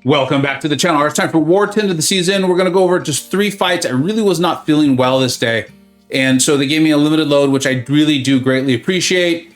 Welcome back to the channel. It's time for War 10 of the season. We're going to go over just 3 fights. I really was not feeling well this day, and so they gave me a limited load, which I really do greatly appreciate.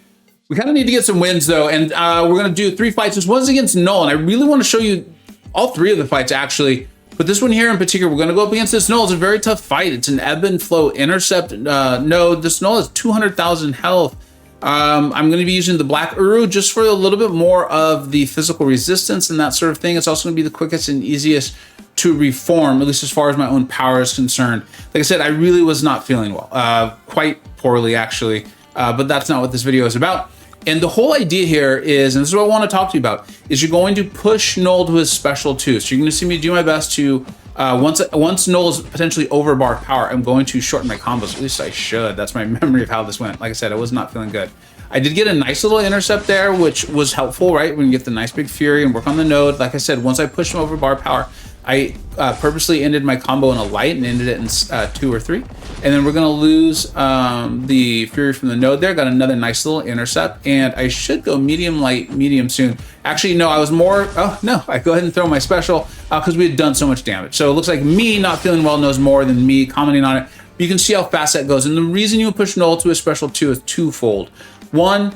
We kind of need to get some wins though, and we're going to do 3 fights. This one's against Null, and I really want to show you all 3 of the fights actually, but this one here in particular, we're going to go up against this Null. It's a very tough fight. It's an ebb and flow intercept node. This Null has 200,000 health. I'm going to be using the Black Uru just for a little bit more of the physical resistance and that sort of thing. It's also going to be the quickest and easiest to reform, at least as far as my own power is concerned. Like I said, I really was not feeling well, quite poorly actually, but that's not what this video is about. And the whole idea here is, and this is what I want to talk to you about, is you're going to push Null to his special 2. So you're going to see me do my best to, once Null is potentially over bar power, I'm going to shorten my combos. At least I should. That's my memory of how this went. Like I said, I was not feeling good. I did get a nice little intercept there, which was helpful, right? When you get the nice big Fury and work on the node. Like I said, once I pushed him over bar power, I purposely ended my combo in a light and ended it in 2 or 3. And then we're going to lose the Fury from the node there. Got another nice little intercept. And I should go medium, light, medium soon. Actually, no, I was more... Oh, no, I go ahead and throw my special because we had done so much damage. So it looks like me not feeling well knows more than me commenting on it. But you can see how fast that goes. And the reason you push Null to a special 2 is twofold. One,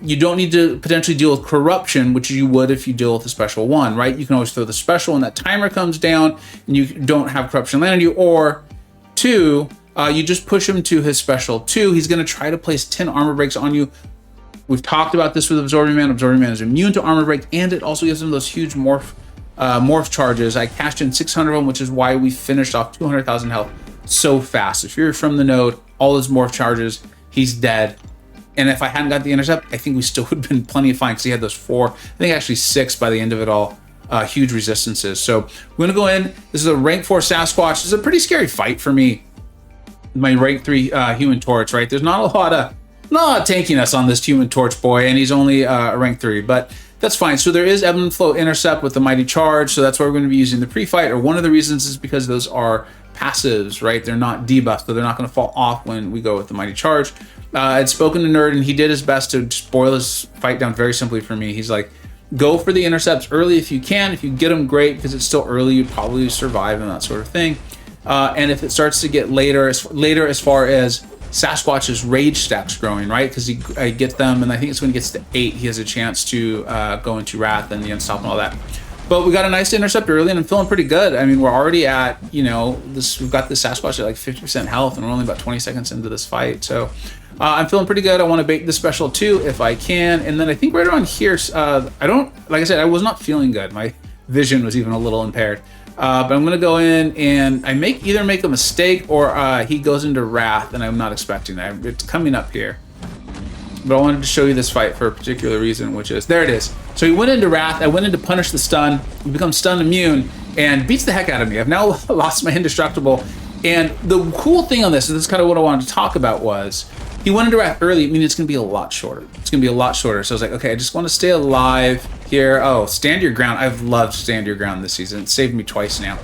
you don't need to potentially deal with corruption, which you would if you deal with a special 1, right? You can always throw the special when that timer comes down and you don't have corruption land on you. Or 2, you just push him to his special 2. He's going to try to place 10 armor breaks on you. We've talked about this with Absorbing Man. Absorbing Man is immune to armor break, and it also gives him those huge morph charges. I cashed in 600 of them, which is why we finished off 200,000 health so fast. If you're from the node, all those morph charges, he's dead. And if I hadn't got the intercept, I think we still would have been plenty of fine because he had those 4, I think actually 6 by the end of it all, huge resistances. So we're going to go in. This is a rank 4 Sasquatch. This is a pretty scary fight for me. My rank 3 Human Torch, right? There's not a lot of tankiness on this Human Torch boy, and he's only a rank 3, but that's fine. So there is ebb and flow intercept with the Mighty Charge, so that's why we're going to be using the pre-fight, or one of the reasons is because those are passives, right? They're not debuffed, so they're not going to fall off when we go with the Mighty Charge. I'd spoken to Nerd, and he did his best to just boil his fight down very simply for me. He's like, go for the intercepts early if you can. If you get them, great, because it's still early, you probably survive and that sort of thing. And if it starts to get later as far as Sasquatch's rage stacks growing, right? Because I get them, and I think it's when he gets to 8, he has a chance to go into Wrath and the Unstop and all that. But we got a nice intercept early, and I'm feeling pretty good. I mean, we're already at, you know, we've got the Sasquatch at like 50% health, and we're only about 20 seconds into this fight. So I'm feeling pretty good. I want to bait the special 2 if I can. And then I think right around here, like I said, I was not feeling good. My vision was even a little impaired. But I'm going to go in, and I either make a mistake or he goes into Wrath, and I'm not expecting that. It's coming up here. But I wanted to show you this fight for a particular reason, which is, there it is. So he went into Wrath, I went in to punish the stun, he becomes stun immune, and beats the heck out of me. I've now lost my indestructible. And the cool thing on this, and this is kind of what I wanted to talk about, was he went into Wrath early, meaning it's going to be a lot shorter. It's going to be a lot shorter. So I was like, okay, I just want to stay alive here. Oh, Stand Your Ground. I've loved Stand Your Ground this season. It saved me twice now.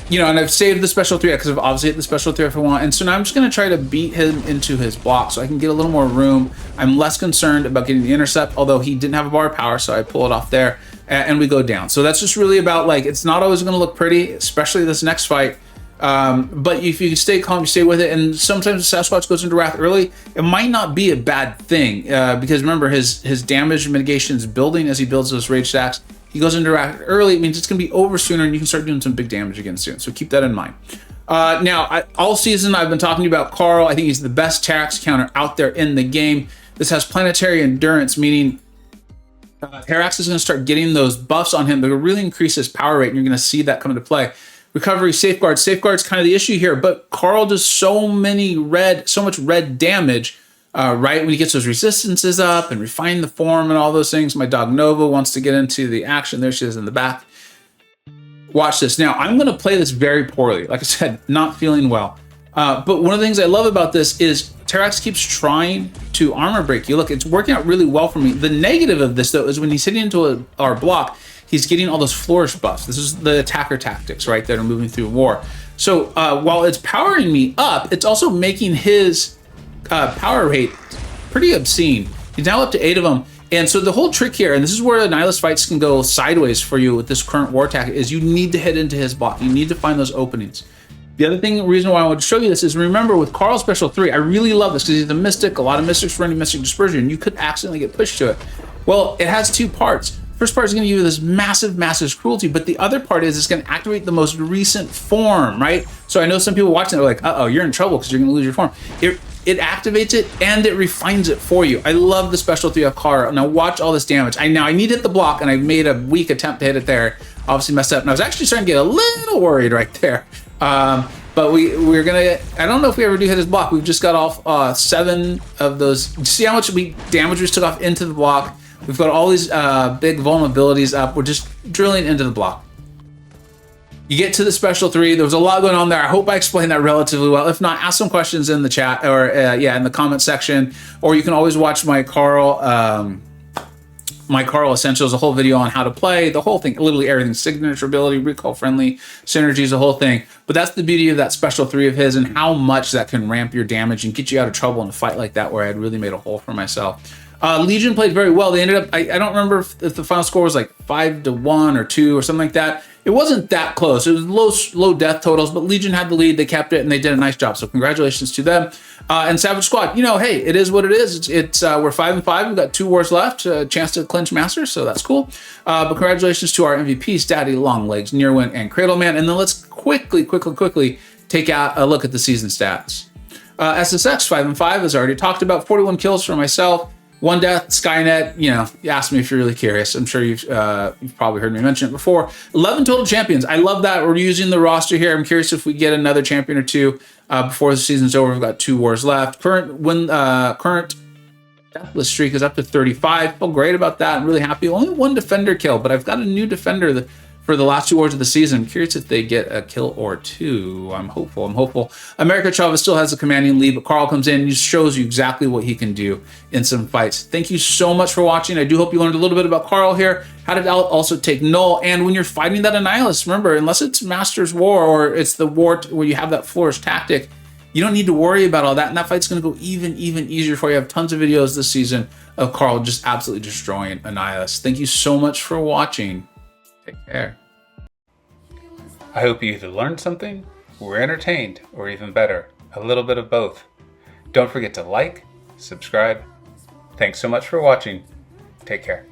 You know, and I've saved the special 3 because I've obviously hit the special 3 if I want. And so now I'm just going to try to beat him into his block so I can get a little more room. I'm less concerned about getting the intercept, although he didn't have a bar of power, so I pull it off there and we go down. So that's just really about, like, it's not always going to look pretty, especially this next fight. But if you stay calm, you stay with it. And sometimes the Sasquatch goes into Wrath early. It might not be a bad thing because remember, his damage mitigation is building as he builds those rage stacks. He goes into Wrath early, it means it's going to be over sooner, and you can start doing some big damage again soon. So keep that in mind. Now, all season, I've been talking about Carl. I think he's the best Terax counter out there in the game. This has planetary endurance, meaning Terax is going to start getting those buffs on him that will really increase his power rate, and you're going to see that come into play. Recovery, Safeguard. Safeguard's kind of the issue here, but Carl does so much red damage, right? When he gets those resistances up and refine the form and all those things. My dog Nova wants to get into the action. There she is in the back. Watch this. Now, I'm going to play this very poorly. Like I said, not feeling well. But one of the things I love about this is Terax keeps trying to armor break you. Look, it's working out really well for me. The negative of this, though, is when he's hitting into our block, he's getting all those flourish buffs. This is the attacker tactics, right, that are moving through war. So while it's powering me up, it's also making his power rate pretty obscene. He's now up to 8 of them. And so the whole trick here, and this is where Annihilus fights can go sideways for you with this current war tactic, is you need to hit into his block. You need to find those openings. The other reason why I wanted to show you this is, remember with Karl Special 3, I really love this because he's a Mystic, a lot of Mystics running Mystic Dispersion. You could accidentally get pushed to it. Well, it has two parts. First part is going to give you this massive, massive cruelty, but the other part is it's going to activate the most recent form, right? So I know some people watching are like, uh-oh, you're in trouble because you're going to lose your form. It activates it and it refines it for you. I love the Special 3 of Karl. Now watch all this damage. Now I need to hit the block, and I made a weak attempt to hit it there. Obviously messed up, and I was actually starting to get a little worried right there. But we're gonna, I don't know if we ever do hit his block. We've just got off 7 of those. See how much damage we took off into the block? We've got all these big vulnerabilities up. We're just drilling into the block. You get to the Special 3. There was a lot going on there. I hope I explained that relatively well. If not, ask some questions in the chat or in the comment section. Or you can always watch my Karl Essentials, a whole video on how to play, the whole thing, literally everything, signature ability, recall friendly, synergies, the whole thing. But that's the beauty of that Special 3 of his, and how much that can ramp your damage and get you out of trouble in a fight like that where I had really made a hole for myself. Legion played very well. They ended up, I don't remember if the final score was like 5-1 or 2 or something like that. It wasn't that close. It was low death totals, but Legion had the lead. They kept it, and they did a nice job. So congratulations to them. And Savage Squad, hey, it is what it is. We're 5-5. We've got 2 wars left, a chance to clinch Masters, so that's cool. But congratulations to our MVPs, Daddy, Longlegs, Nearwind, and Cradleman. And then let's quickly take out a look at the season stats. SSX 5-5, as I already talked about, 41 kills for myself. 1 death, Skynet, you asked me if you're really curious. I'm sure you've probably heard me mention it before. 11 total champions. I love that. We're using the roster here. I'm curious if we get another champion or 2 before the season's over. We've got 2 wars left. Current deathless streak is up to 35. Feel great about that. I'm really happy. Only 1 defender kill, but I've got a new defender for the last 2 wars of the season. I'm curious if they get a kill or 2. I'm hopeful. America Chavez still has a commanding lead, but Karl comes in and just shows you exactly what he can do in some fights. Thank you so much for watching. I do hope you learned a little bit about Karl here, how to also take Null, and when you're fighting that Annihilus, remember, unless it's Master's War or it's the war where you have that flourish tactic, you don't need to worry about all that, and that fight's going to go even easier for you. I have tons of videos this season of Karl just absolutely destroying Annihilus. Thank you so much for watching. Take care. I hope you either learned something, were entertained, or even better, a little bit of both. Don't forget to like, subscribe. Thanks so much for watching. Take care.